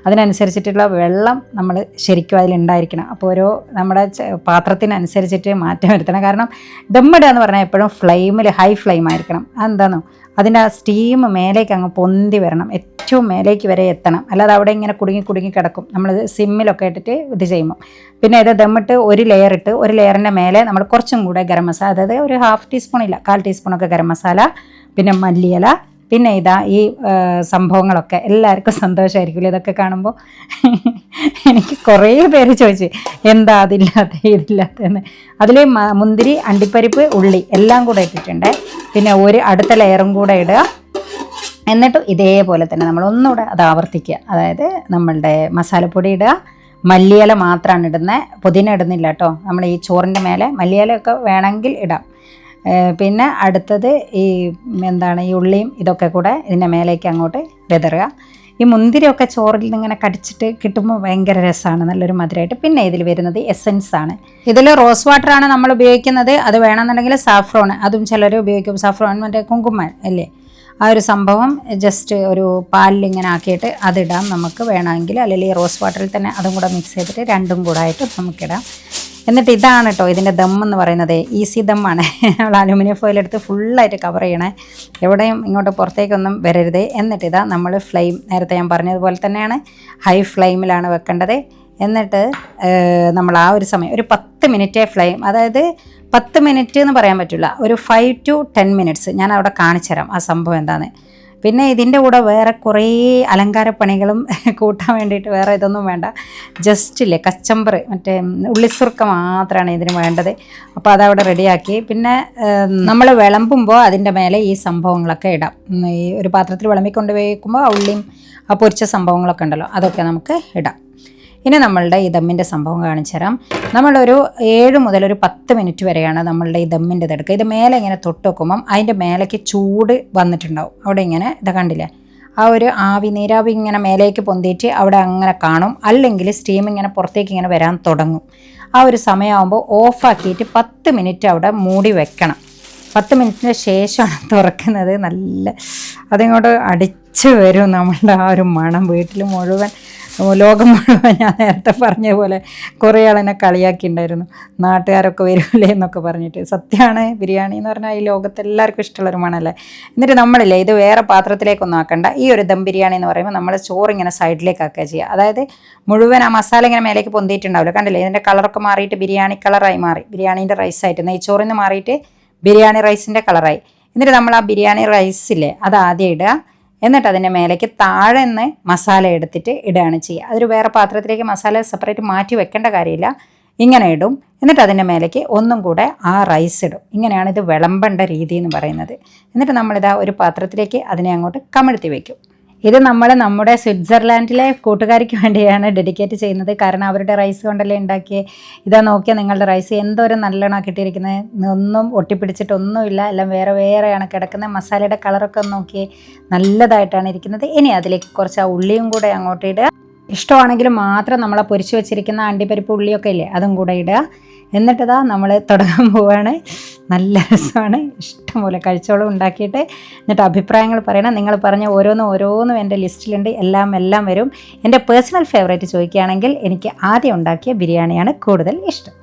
Speaker 1: അതിനനുസരിച്ചിട്ടുള്ള വെള്ളം നമ്മൾ ശരിക്കും അതിലുണ്ടായിരിക്കണം. അപ്പോൾ ഓരോ നമ്മുടെ പാത്രത്തിനനുസരിച്ചിട്ട് മാറ്റം വരുത്തണം. കാരണം ദമ്മിടുക എന്ന് പറഞ്ഞാൽ എപ്പോഴും ഫ്ലെയിമിൽ ഹൈ ഫ്ലെയിം ആയിരിക്കണം. അതെന്താണോ അതിൻ്റെ ആ സ്റ്റീം മേലേക്ക് അങ്ങ് പൊന്തി വരണം, ഏറ്റവും മേലേക്ക് വരെ എത്തണം. അല്ലാതെ അവിടെ ഇങ്ങനെ കുടുങ്ങി കിടക്കും നമ്മൾ സിമ്മിലൊക്കെ ഇട്ടിട്ട് ഇത് ചെയ്യുമ്പോൾ. പിന്നെ ഇത് ദമ്മിട്ട് ഒരു ലെയർ ഇട്ട് ഒരു ലെയറിൻ്റെ മേലെ നമ്മൾ കുറച്ചും കൂടെ ഗരം മസാല, അതായത് ഒരു 1/2 ടീസ്പൂണില്ല 1/4 ടീസ്പൂണൊക്കെ ഗരം മസാല, പിന്നെ മല്ലിയില, പിന്നെ ഇതാ ഈ സംഭവങ്ങളൊക്കെ എല്ലാവർക്കും സന്തോഷമായിരിക്കില്ല ഇതൊക്കെ കാണുമ്പോൾ. എനിക്ക് കുറേ പേര് ചോദിച്ചു എന്താ അതില്ലാത്ത ഇതില്ലാത്തതെന്ന്. അതിൽ മുന്തിരി, അണ്ടിപ്പരിപ്പ്, ഉള്ളി എല്ലാം കൂടെ ഇട്ടിട്ടുണ്ട്. പിന്നെ ഒരു അടുത്ത ലെയറും കൂടെ ഇടുക. എന്നിട്ട് ഇതേപോലെ തന്നെ നമ്മൾ ഒന്നുകൂടെ അത് ആവർത്തിക്കുക. അതായത് നമ്മളുടെ മസാലപ്പൊടി ഇടുക, മല്ലിയില മാത്രമാണ് ഇടുന്നത്, പുതിന ഇടുന്നില്ല കേട്ടോ. നമ്മൾ ഈ ചോറിൻ്റെ മേലെ മല്ലിയിലയൊക്കെ വേണമെങ്കിൽ ഇടാം. പിന്നെ അടുത്തത് ഈ ഈ ഉള്ളിയും ഇതൊക്കെ കൂടെ ഇതിൻ്റെ മേലേക്ക് അങ്ങോട്ട് വിതറുക. ഈ മുന്തിരിയൊക്കെ ചോറിൽ നിന്ന് ഇങ്ങനെ കടിച്ചിട്ട് കിട്ടുമ്പോൾ ഭയങ്കര രസമാണ്, നല്ലൊരു മധുരമായിട്ട്. പിന്നെ ഇതിൽ വരുന്നത് എസൻസ് ആണ്. ഇതിൽ റോസ് വാട്ടറാണ് നമ്മൾ ഉപയോഗിക്കുന്നത്. അത് വേണമെന്നുണ്ടെങ്കിൽ സാഫ്രോൺ, അതും ചിലർ ഉപയോഗിക്കും. സാഫ്രോൺ മറ്റേ കുങ്കുമം അല്ലേ, ആ ഒരു സംഭവം ജസ്റ്റ് ഒരു പാലിലിങ്ങനെ ആക്കിയിട്ട് അതിടാം നമുക്ക് വേണമെങ്കിൽ. അല്ലെങ്കിൽ ഈ റോസ് വാട്ടറിൽ തന്നെ അതും കൂടെ മിക്സ് ചെയ്തിട്ട് രണ്ടും കൂടെ ആയിട്ട് നമുക്കിടാം. എന്നിട്ട് ഇതാണ് കേട്ടോ ഇതിൻ്റെ ദം എന്ന് പറയുന്നത്. ഈസി ദമ്മാണ്. നമ്മൾ അലുമിനിയം ഫോയിൽ എടുത്ത് ഫുള്ളായിട്ട് കവർ ചെയ്യണേ, എവിടെയും ഇങ്ങോട്ട് പുറത്തേക്കൊന്നും വരരുത്. എന്നിട്ട് ഇതാ നമ്മൾ ഫ്ലെയിം നേരത്തെ ഞാൻ പറഞ്ഞതുപോലെ തന്നെയാണ്, ഹൈ ഫ്ലെയിമിലാണ് വെക്കേണ്ടത്. എന്നിട്ട് നമ്മൾ ആ ഒരു സമയം ഒരു 10 മിനിറ്റേ ഫ്ലെയിം, അതായത് 10 മിനിറ്റ് എന്ന് പറയാൻ പറ്റില്ല, ഒരു 5 to 10 മിനിറ്റ്സ് ഞാൻ അവിടെ കാണിച്ചു തരാം ആ സംഭവം എന്താണെന്ന്. പിന്നെ ഇതിൻ്റെ കൂടെ വേറെ കുറേ അലങ്കാരപ്പണികളും കൂട്ടാൻ വേണ്ടിയിട്ട് വേറെ ഇതൊന്നും വേണ്ട. ജസ്റ്റ് ഇല്ലേ കച്ചമ്പർ, മറ്റേ ഉള്ളിസുർക്ക മാത്രമാണ് ഇതിന് വേണ്ടത്. അപ്പോൾ അതവിടെ റെഡിയാക്കി. പിന്നെ നമ്മൾ വിളമ്പുമ്പോൾ അതിൻ്റെ മേലെ ഈ സംഭവങ്ങളൊക്കെ ഇടാം. ഈ ഒരു പാത്രത്തിൽ വിളമ്പിക്കൊണ്ട് വയ്ക്കുമ്പോൾ ആ ഉള്ളിയും ആ പൊരിച്ച സംഭവങ്ങളൊക്കെ ഉണ്ടല്ലോ, അതൊക്കെ നമുക്ക് ഇടാം. ഇനി നമ്മളുടെ ഈ ദമ്മിൻ്റെ സംഭവം കാണിച്ചു തരാം. നമ്മളൊരു 7 മുതൽ ഒരു 10 മിനിറ്റ് വരെയാണ് നമ്മളുടെ ഈ ദമ്മിൻ്റെ ഇതെടുക്കുക. ഇത് മേലെ ഇങ്ങനെ തൊട്ട് വെക്കുമ്പം അതിൻ്റെ മേലേക്ക് ചൂട് വന്നിട്ടുണ്ടാവും. അവിടെ ഇങ്ങനെ ഇത് കണ്ടില്ലേ, ആ ഒരു നീരാവി ഇങ്ങനെ മേലേക്ക് പൊന്തിയിട്ട് അവിടെ അങ്ങനെ കാണും. അല്ലെങ്കിൽ സ്റ്റീം ഇങ്ങനെ പുറത്തേക്ക് ഇങ്ങനെ വരാൻ തുടങ്ങും. ആ ഒരു സമയമാകുമ്പോൾ ഓഫാക്കിയിട്ട് 10 മിനിറ്റ് അവിടെ മൂടി വെക്കണം. 10 മിനിറ്റിന് ശേഷമാണ് തുറക്കുന്നത്. നല്ല അതിങ്ങോട്ട് അടിച്ച് വരും നമ്മളുടെ ആ ഒരു മണം വീട്ടിൽ മുഴുവൻ. ലോകം മുഴുവൻ ഞാൻ നേരത്തെ പറഞ്ഞ പോലെ കുറേ ആളെന്നെ കളിയാക്കിയിട്ടുണ്ടായിരുന്നു, നാട്ടുകാരൊക്കെ വരില്ലേ എന്നൊക്കെ പറഞ്ഞിട്ട്. സത്യമാണ്, ബിരിയാണി എന്ന് പറഞ്ഞാൽ ഈ ലോകത്ത് എല്ലാവർക്കും ഇഷ്ടമുള്ളൊരു മണല്ലേ. എന്നിട്ട് നമ്മളില്ലേ ഇത് വേറെ പാത്രത്തിലേക്കൊന്നും ആക്കണ്ട. ഈ ഒരു ദം ബിരിയാണി എന്ന് പറയുമ്പോൾ നമ്മൾ ചോറ് ഇങ്ങനെ സൈഡിലേക്ക് ആക്കുക ചെയ്യുക. അതായത് മുഴുവൻ ആ മസാല ഇങ്ങനെ മേലേക്ക് പൊന്തിയിട്ടുണ്ടാവില്ല, കണ്ടില്ലേ ഇതിൻ്റെ കളറൊക്കെ മാറിയിട്ട് ബിരിയാണി കളറായി മാറി, ബിരിയാണീൻ്റെ റൈസായിട്ട് നെയ്ച്ചോറിൽ നിന്ന് മാറിയിട്ട് ബിരിയാണി റൈസിൻ്റെ കളറായി. എന്നിട്ട് നമ്മൾ ആ ബിരിയാണി റൈസില്ലേ അത് ആദ്യം ഇടുക, എന്നിട്ട് അതിൻ്റെ മേലേക്ക് താഴെ നിന്ന് മസാല എടുത്തിട്ട് ഇടുകയാണ് ചെയ്യുക. അതൊരു വേറെ പാത്രത്തിലേക്ക് മസാല സെപ്പറേറ്റ് മാറ്റി വെക്കേണ്ട കാര്യമില്ല, ഇങ്ങനെ ഇടും. എന്നിട്ട് അതിൻ്റെ മേലേക്ക് ഒന്നും കൂടെ ആ റൈസ് ഇടും. ഇങ്ങനെയാണ് ഇത് വിളമ്പേണ്ട രീതി എന്ന് പറയുന്നത്. എന്നിട്ട് നമ്മളിതാ ഒരു പാത്രത്തിലേക്ക് അതിനെ അങ്ങോട്ട് കമിഴ്ത്തി വയ്ക്കും. ഇത് നമ്മൾ നമ്മുടെ സ്വിറ്റ്സർലാൻഡിലെ കൂട്ടുകാർക്ക് വേണ്ടിയാണ് ഡെഡിക്കേറ്റ് ചെയ്യുന്നത്. കാരണം അവരുടെ റൈസ് കൊണ്ടല്ലേ ഉണ്ടാക്കിയേ. ഇതാ നോക്കിയാൽ നിങ്ങളുടെ റൈസ് എന്തോരം നല്ലോണം കിട്ടിയിരിക്കുന്നത്, ഒന്നും ഒട്ടിപ്പിടിച്ചിട്ടൊന്നുമില്ല, എല്ലാം വേറെ വേറെയാണ് കിടക്കുന്നത്. മസാലയുടെ കളറൊക്കെ ഒന്ന് നോക്കിയേ, നല്ലതായിട്ടാണ് ഇരിക്കുന്നത്. ഇനി അതിലേക്ക് കുറച്ച് ആ ഉള്ളിയും കൂടെ അങ്ങോട്ട് ഇടുക. ഇഷ്ടമാണെങ്കിൽ മാത്രം നമ്മളെ പൊരിച്ച് വെച്ചിരിക്കുന്ന അണ്ടിപ്പരിപ്പ് ഉള്ളിയൊക്കെ ഇല്ലേ അതും കൂടെ ഇടുക. എന്നിട്ടിതാ നമ്മൾ തുടങ്ങാൻ പോവുകയാണ്. നല്ല രസമാണ്, ഇഷ്ടംപോലെ കഴിച്ചോളം ഉണ്ടാക്കിയിട്ട്. എന്നിട്ട് അഭിപ്രായങ്ങൾ പറയണം. നിങ്ങൾ പറഞ്ഞ ഓരോന്നും എൻ്റെ ലിസ്റ്റിലുണ്ട്, എല്ലാം വരും. എൻ്റെ പേഴ്സണൽ ഫേവറേറ്റ് ചോദിക്കുകയാണെങ്കിൽ എനിക്ക് ആദ്യം ഉണ്ടാക്കിയ ബിരിയാണിയാണ് കൂടുതൽ ഇഷ്ടം.